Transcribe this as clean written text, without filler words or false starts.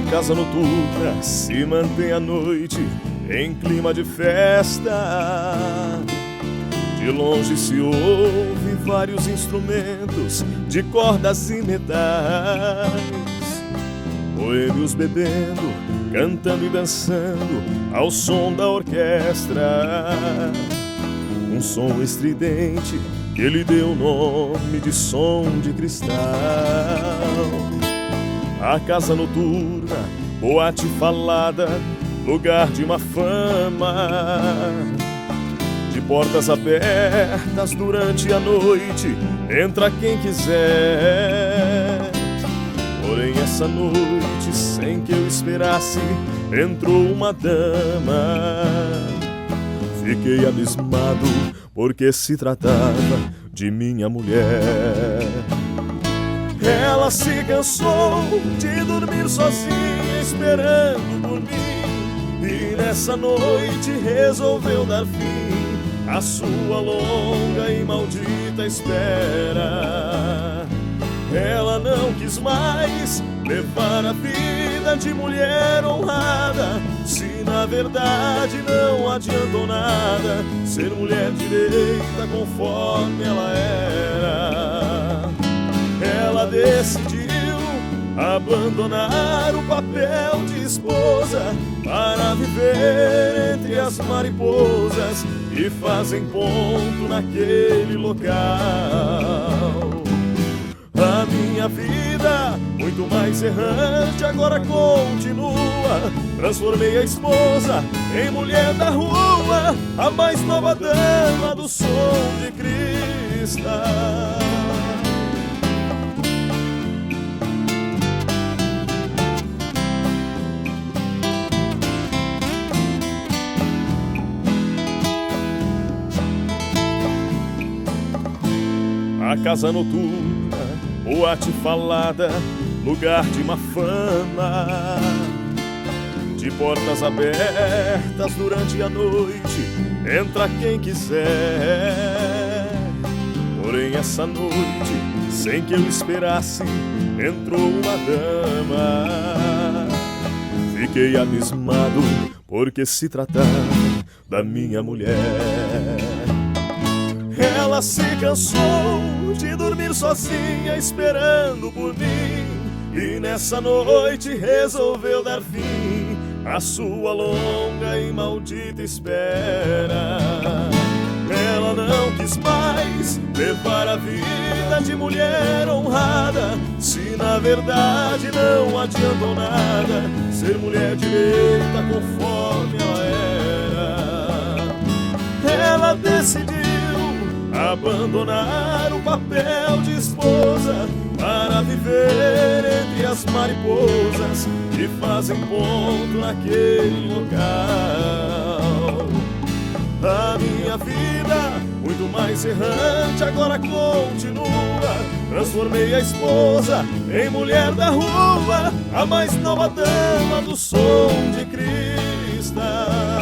A casa noturna se mantém à noite em clima de festa. De longe se ouve vários instrumentos de cordas e metais, boêmios bebendo, cantando e dançando ao som da orquestra. Um som estridente que lhe deu o nome de som de cristal. A casa noturna, boate falada, lugar de má fama. De portas abertas durante a noite, entra quem quiser. Porém essa noite, sem que eu esperasse, entrou uma dama. Fiquei abismado, porque se tratava de minha mulher. Ela se cansou de dormir sozinha, esperando por mim, e nessa noite resolveu dar fim à sua longa e maldita espera. Ela não quis mais levar a vida de mulher honrada, se na verdade não adiantou nada ser mulher direita conforme ela era. Ela decidiu abandonar o papel de esposa para viver entre as mariposas que fazem ponto naquele local. A minha vida, muito mais errante, agora continua. Transformei a esposa em mulher da rua, a mais nova dama do som de cristal. A casa noturna, boate falada, lugar de má fama. De portas abertas durante a noite, entra quem quiser. Porém essa noite, sem que eu esperasse, entrou uma dama. Fiquei abismado, porque se tratava da minha mulher. Ela se cansou de dormir sozinha, esperando por mim, e nessa noite resolveu dar fim à sua longa e maldita espera. Ela não quis mais levar a vida de mulher honrada, se na verdade não adiantou nada ser mulher direita conforme ela era. Ela decidiu abandonar o papel de esposa para viver entre as mariposas que fazem ponto naquele local. A minha vida, muito mais errante, agora continua. Transformei a esposa em mulher da rua, a mais nova dama do som de cristal.